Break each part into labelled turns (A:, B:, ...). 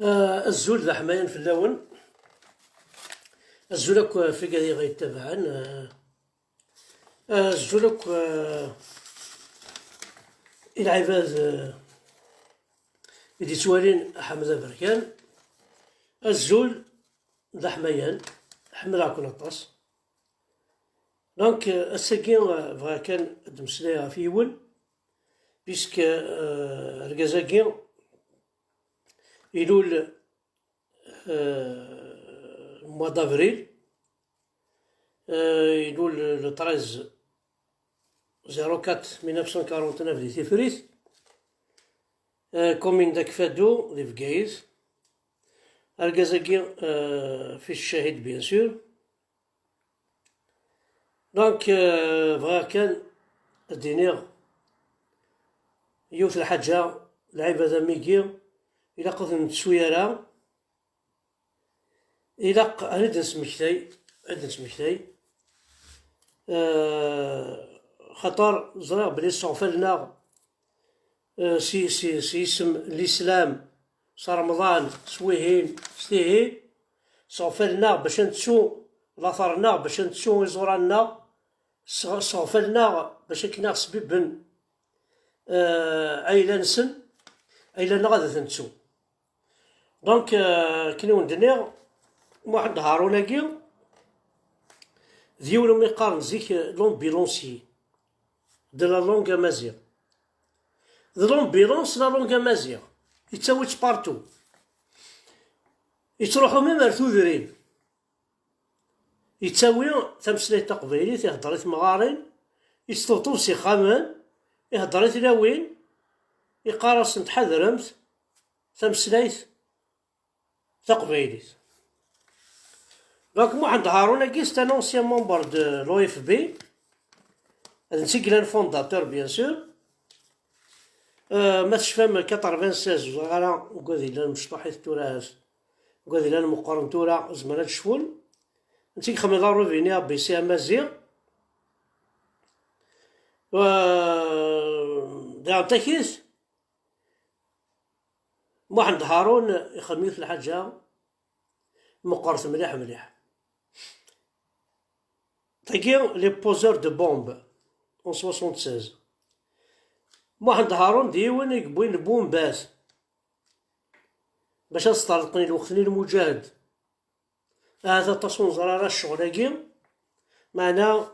A: الزول ذا حمايان في اللون. الزول اكو في قضية غيتبعن. الزول اكو العباد يدي توالين حمزة بركان. الزول ذا حمايان حمل راكون الطاس. دونك الساكين بغا كان دمسلايها في يول بيسك ركازاكي يلول mois d'avril, يلول le 13 04 1949 دي تفريث، كومين داك فادو دي فقايز الكازاكي في الشهيد بيان سور. دونك بغا كان الدينيغ يوث الحاجة العبادة ميكي إلا قد نتسويرا إلا عاد نسمكتاي خطر زرا بلي صوفلنا سي اسم الإسلام صار رمضان سويهين ستيهين صوفلنا باش نتسو لاثرنا باش نتسو يزورنا صوفلنا باش كنا سبب عيلة نسن عيلة غادا نتسو. دونك كنا ندنيغ واحد هاروناكي ديولو ميقارن زيك لومبيلونسي دو لا لونغ امازيغ دو لومبيلونس لا لونغ امازيغ يتساويت بارتو يتروحو ميم ار تودرين يتساوي تمسليت تقبيليت يهضريت مغارين يستوطو سي خامان يهضريت لاوين يقارس نتحذرمت تمسليت تقبيليت. دونك واحد هارون سي ان اونسيان ممبر دو لو اف بي نسيكلان فونداتور بيان سور. ما تشفام 96 غالا وقاذي لان مشطوحيت توراس وقاذي لان مقارن تورا زمانات شفول نسيك خمي دارو فينيا بي سي امازيغ و داو تاكيس واحد هارون يخميث الحاجة مقارث مليح تاكي لي بوزور دو بومب اون 76 واحد هارون ديون يقبوين البومبات باش نسترقني الوقتني المجاهد. هذا تصون زرارة الشغلاكي معنا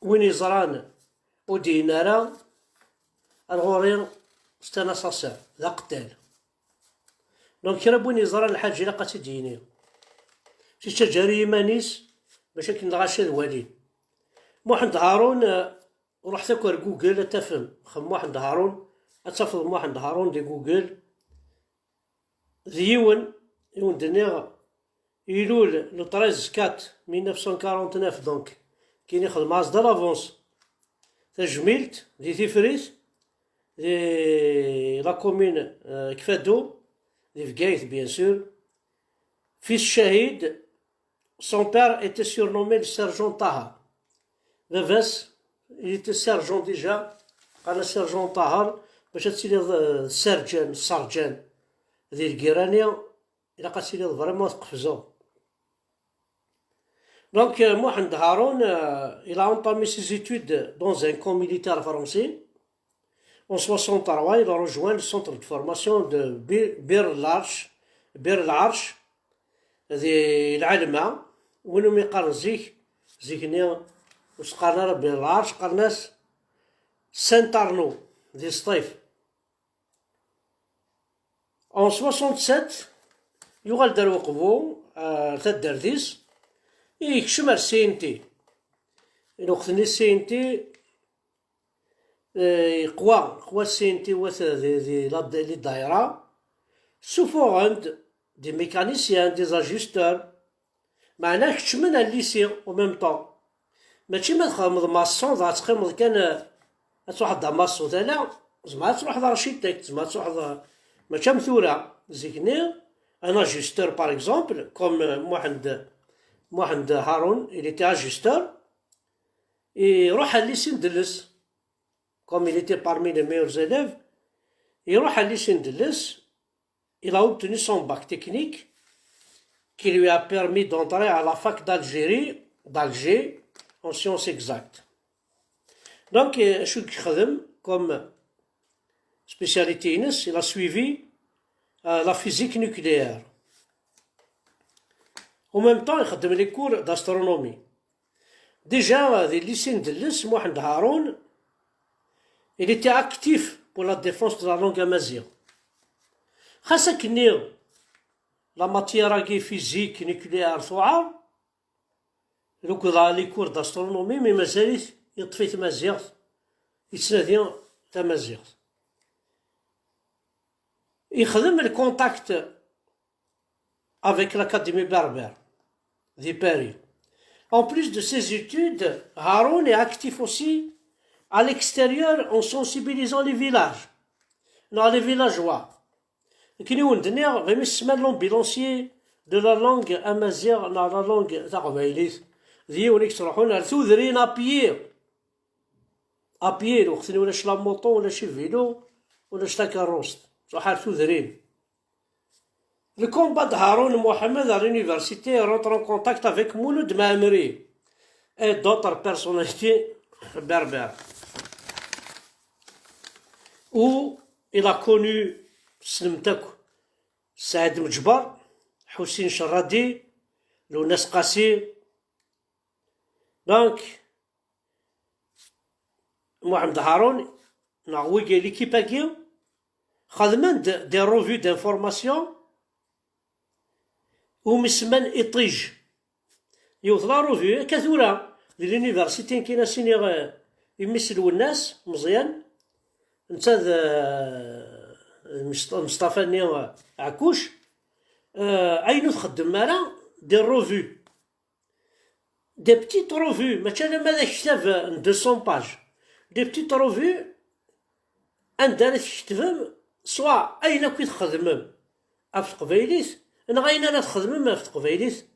A: وين يزران ودينارا الغورين ستانا صاصع ذا قتال. دونك كرا بوين يزران الحاج إلا قاتي ديني شي تجاري مانيس باش كنغاشي الوالين. واحد هارون روح تاكل جوجل تفهم خم واحد هارون اتفضل واحد هارون دي جوجل ديون دنيا يلول لو 13 4 1949 دونك كاين يخدم مع صدر افونس تجميلت دي تفريث دي لا كومين كفادو دي فقايث بيان سور. في الشهيد son père était surnommé le sergent Taha. Bavas il était sergent déjà قال sergent طاهر باش تسيلي سرجان ذي الكيرانيا إلا قد تسيلي فريمون تقفزو. Donc Mohamed Haroun il a entamé ses études dans un camp militaire français. En 63 il a rejoint le centre de formation de Bir L'arch ذي العلمة وينهم يقارن زيكني واش قارنا ربي العرش قرناس سانت ارنو ذي سطيف. en 67 يغال دار وقبو تدرديس يكشم السي ان تي الوقتني السي ان تي قوى السي ان تي واث ذي الدايرة سوفو عند دي ميكانيسيان دي زاجيستور معناه كتشمن الليسي او ميم طون ماشي ما تخدمض ماسون ضا تقيمض كان تروح دا ماسو لا زعما تروح دا رشيتك زعما تروح ماشي مثورة زيكني انا جيستور باغ اكزومبل كوم واحد هارون الي تي اجيستور يروح الليسي ندلس كوم الي تي بارمي لي ميور زيليف يروح الليسي ندلس il a obtenu son bac technique qui lui a permis d'entrer à la fac d'Alger en sciences exactes. Donc, comme spécialité, il a suivi la physique nucléaire. En même temps, il a les cours d'astronomie. Déjà, des lycées de l'Is, Mohamed Haroun, il était actif pour la défense de la langue amazigh. خاصة la matière physique nucléaire ثوعر دوك لي كور d'astronomie مي مازالت يطفي تمازيغ يتسنادي تمازيغ يخدم الكونتاكت avec l'Académie berbère de Paris. En plus de ses études, Haroun est actif aussi à l'extérieur en sensibilisant les villages. Non, les villageois. كي ولدنا غير يسمى l'ambulancier de la langue amazigh dans la langue تاع قبايليت ذي ونيك تروحون ثوذرين ابيي وقتني ولا شلا موطو ولا شي فيلو ولا شتا كاروست تروح ثوذرين. Le combat de Haroun Mohamed à l'université rentre en contact avec Mouloud Mamri et d'autres personnalités berbères, où il a connu سلمتك سعد مجبر حسين شرادي لوناس قاسي. دونك محمد هارون نعوي ليكيب هاكي خدمان دي روفي دانفورماسيون ومسمن إطيج يوث لا روفي كثورة للونيفرسيتي كاينه سيني يمثلوا الناس مزيان نتا مصطفى ني عكوش عينو تخدم مالا دي روفو دي بتيت روفو ماشي انا ماذا كتاب 200 باج دي بتيت روفو عندها تكتبهم سوا اين كي تخدمهم في تقبايليت انا غاينا لا تخدمهم في تقبايليت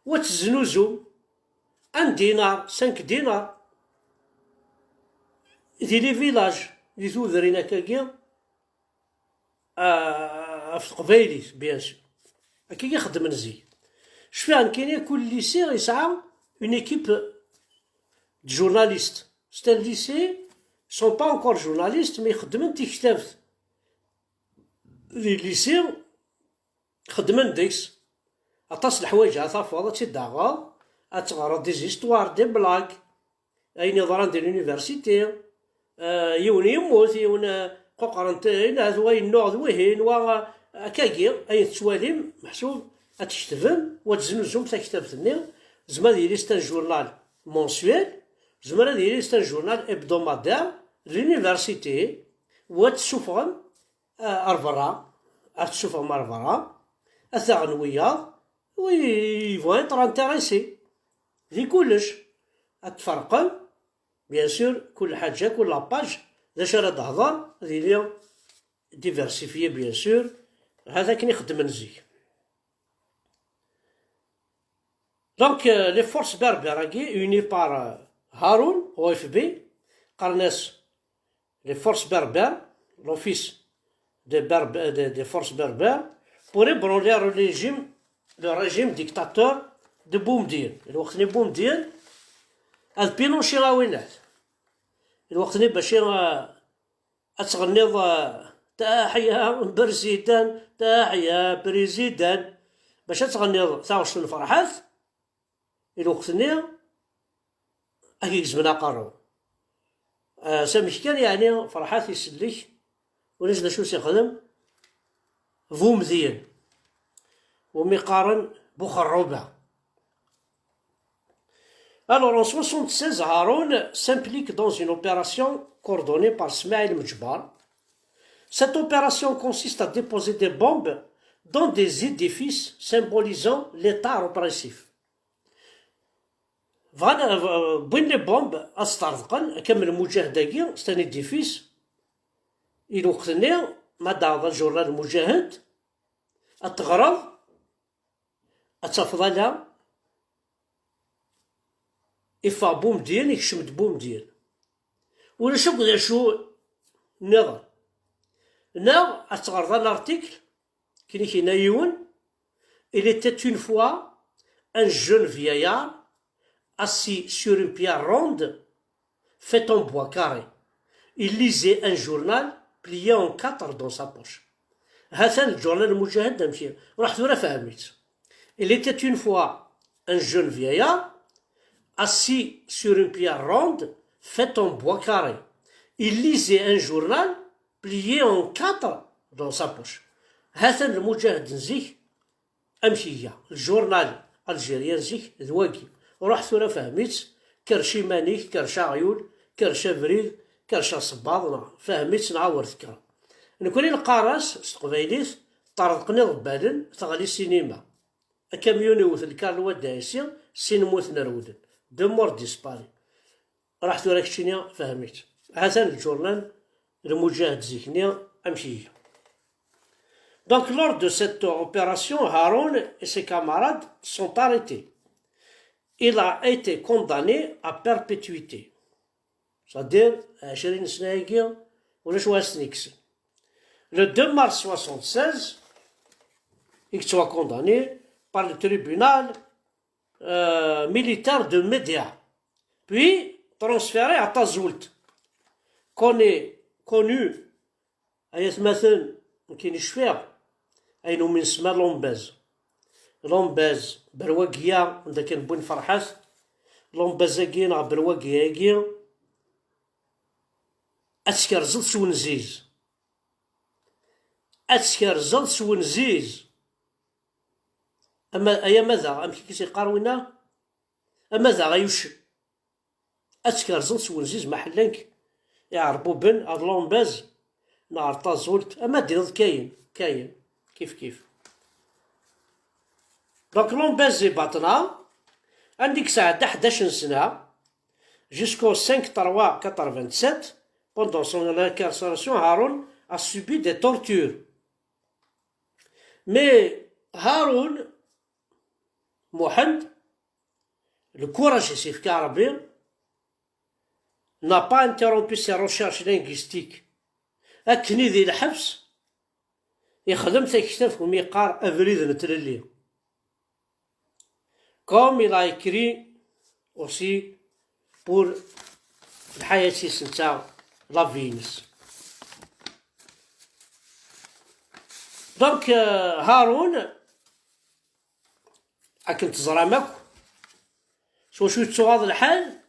A: وتزنوزو 1 دينار 5 دينار دي لي فيلاج لي تودرين هكاكيا في تقبايليت بيان سور هكا يخدم نزي. شفان كاين كل ليسي يسعى اون ايكيب دو جورناليست. سي ان ليسي سون با انكور جورناليست مي يخدمن تيكتابت لي ليسي خدمن ديكس اطاس الحوايج عطافوض تيداغا اتغرا دي زيستوار دي بلاك اين يضران دي لونيفرسيتي يون يموت يون قوقرنتين هذا النوع ذوهين و كاكي اي تسواليم محسوب اتشتفن وتزنوزهم تا كتابتني زعما ديري ستان جورنال مونسويل زعما ديري ستان جورنال ابدومادير لونيفرسيتي وتسوفغن ارفرا اتسوفغن ارفرا الثغنويه وي فوا اتر انتريسي في كلش اتفرقن بيان سور كل حاجه كل لاباج باش راه تهضر هذه ديفيرسيفيي بيان سور هذا كي يخدم نزي. دونك لي فورس بربراكي اوني بار هارون او اف بي قرناس لي فورس بربر لوفيس دي فورس بربر pour ébranler le régime dictateur de Boumediene. الوقت اللي بومدين هاد بينوشي راه وينات الوقت اللي باش اتغنيض تحيا بريزيدان تحيا بريزيدان باش تغنيض تاوش الفرحات الوقت اللي هاكي زمنا قارو سامح كان يعني فرحات يسلك ونزل شو سيخدم بومدين ومقارن بخروبه. Alors en 76, Haroun s'implique dans une opération coordonnée par Smaïl Mjbar. Cette opération consiste à déposer des bombes dans des édifices symbolisant l'État répressif. بين les bombes أسترزقن كم المجاهدة c'est un édifice إلى وقتني ما دعوة الجورنال المجاهد أتغرض أتفضل إفا بومدين يكشمد بومدين ولا شو نظر أتغرض الارتيكل كاين يون. Il était une fois un jeune vieillard assis sur une pierre ronde faite en bois carré. Il lisait un journal plié en quatre dans sa poche. هذا الجورنال المجاهد نمشي رحت ولا فهمت. Il était une fois un jeune vieillard assis sur une pierre ronde faite en bois carré. Il lisait un journal plié en quatre dans sa poche. هذا المجاهد نزيك أمشية الجورنال الجيريان زيك ذواقي ورحت ولا فهمت كرشي مانيك كرشا عيول كرشا بريد كرشا صباط فهمت نعاور ذكرى نكوني القراص استقبايليت طرقني ضبالن ثغلي السينما كاميون يوث الكارلوا دايسي سينموت نرودن دمور ديسباري رحت وراك شينيا فهمت هذا الجورنال المجاهد زيكني أمشية. Donc, lors de cette opération, Haroun et ses camarades sont arrêtés. Il a été condamné à perpétuité. C'est-à-dire, le 2 mars 1976, il soit condamné par le tribunal militaire de Média, puis transféré à Tazoult, connu à Yasmathen, qui est chouette. أينو من سما لومباز برواقيا عندها كان بوين فرحات لومبازاكي نغ برواقياكي أتسكر زلت سونزيز أما أيا ماذا أم كيسي قاروينا أماذا غيوش أتسكر زلت سونزيز محلنك يعربو بن هاد لومباز نهار طازولت أما دير كاين كيف دونك لومباز باطنا عندك ساعة 11 سنة jusqu'au 5/3/87 pendant son incarcération Haroun a subi des tortures mais Haroun Mohamed le courageux Sif Karabi n'a pas interrompu ses recherches linguistiques أكني ذي الحبس يخدم تكتف وميقار أفريد نتللي comme il a écrit aussi pour الحياة سنتا لا فينس. دونك هارون راك تزرى ماك شو تسوغاض الحال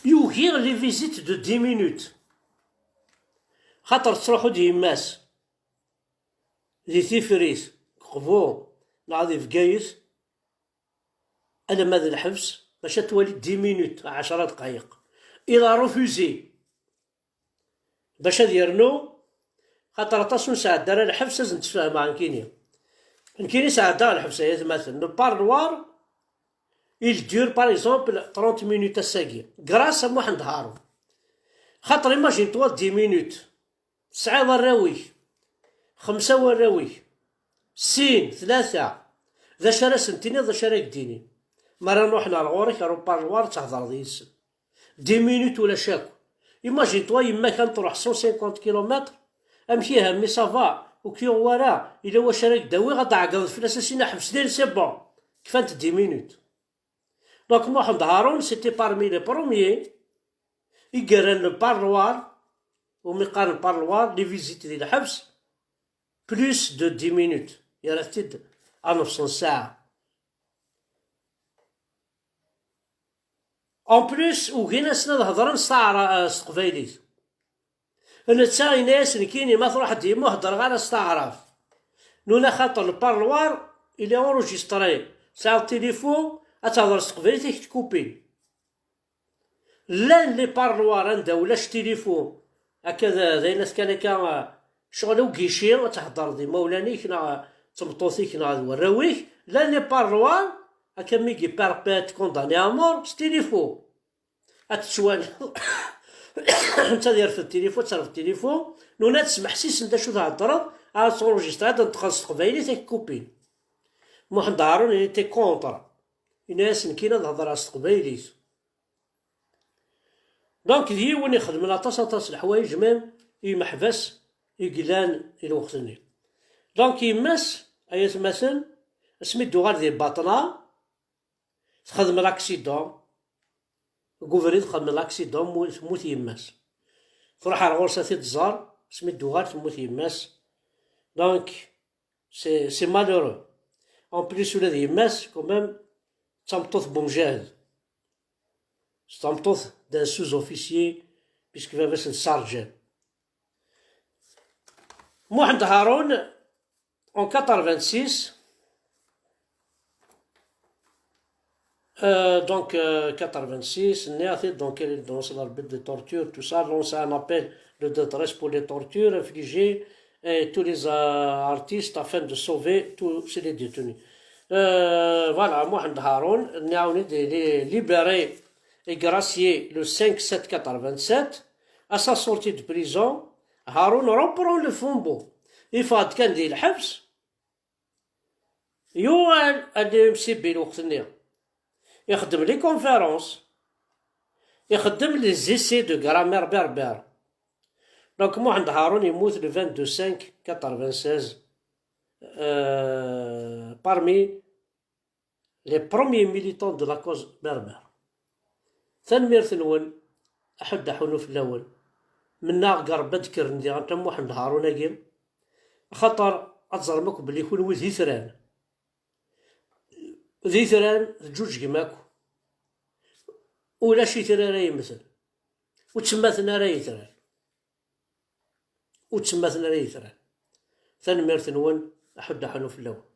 A: يوغير لي فيزيت دو 10 مينوت خاطر تروحو ديماس دي تيفريت قبو نعضي فكايس أنا ماذا الحبس باش توالي 10 مينوت 10 دقايق إلا روفوزي باش ديرنو خاطر طاسون ساعة دار الحبس لازم تفهم مع نكيني ساعة دار الحبس هي مثلا لو بارلوار il dure par exemple 30 minutes الساقية غراس محمد هارون خاطر ايماجين طوال 10 مينوت 9 وراوي 5 وراوي 6 3 ذا شرا سنتيني ذا شرا يديني مرة نروح لغورك رو بارلوار تهضر ديس 10 مينوت ولا شاكو ايماجين طوا يما كان تروح 150 كيلومتر امشي همي صافا وكيون ورا الا واش راك داوي غتعقد في الاساسين حبس دير سي بون كفانت 10 مينوت. دونك محمد هارون سيتي بارمي لي بروميي يقرن البارلوار ومقارن البارلوار لي فيزيت ديال الحبس بلوس دو 10 مينوت يرتد 900 ساعة اون بلوس وكاين سنة هضرن استعرا استقبايليت انا تساغي ناس كاينين ما تروح ديما هضر غير استعراف نونا خاطر البارلوار الي اونجستري ساعة التليفون أتهضر استقباليتك تكوبي لا لي بارلوار عندها ولاش تليفون هكذا زي الناس كان شغل وكيشي تهضر ديما ولانيك نا تمطوثيك نا وراويك لا لي بارلوار هكا ميكي باربيت كونداني امور ستيليفون اتشوان انت داير في التليفون تصرف التليفون نونا تسمح سيس انت شو تهضر تونجسترا تدخل استقباليتك كوبي محمد هارون اللي تي كونطرا الناس كاينه تهضر استقبايليت دونك دي وين يخدم لاطاس الحوايج ميم يمحبس إقلان الوقت-ني. دونك يماس أيا مثلا سميتو غير دي باطنة تخدم لاكسيدون، كوفري تخدم لاكسيدون تموت يماس، تروح على غرسة تزار سميتو غير تموت يماس. دونك سي مالورو. اون بليس ولاد يماس كومام تمطوط بومجاهد، تمطوط دان سوز اوفيسيي بيسك باباس سارجان. محمد هارون en 86 donc 86 né donc elle est dans l'arbitre de torture, tout ça, lance un appel de détresse pour les tortures infligées et tous les artistes afin de sauver tous les détenus. Voilà, Mohamed Haroun est libéré et gracié le 5/7/87. À sa sortie de prison, Haroun reprend le flambeau. يفاد كان ديال الحبس يوال اللي مسيبي الوقت-ني يخدم لي كونفيرونس، يخدم لي زيسي دو غرامير بربر. دونك محمد هارون يموت le 22/5/96 parmi les premiers militants de la cause berbère. تنميرت نون أحد حنو في الأول منا قرب أذكر ندي غنتا محمد هارون أكيم خاطر أتزرمك بلي يكون وي ذيثران جوج كيماكو ولا شي ثران يمثل وتسماتنا راه يثران تنميرت نون أحد حنو في الأول.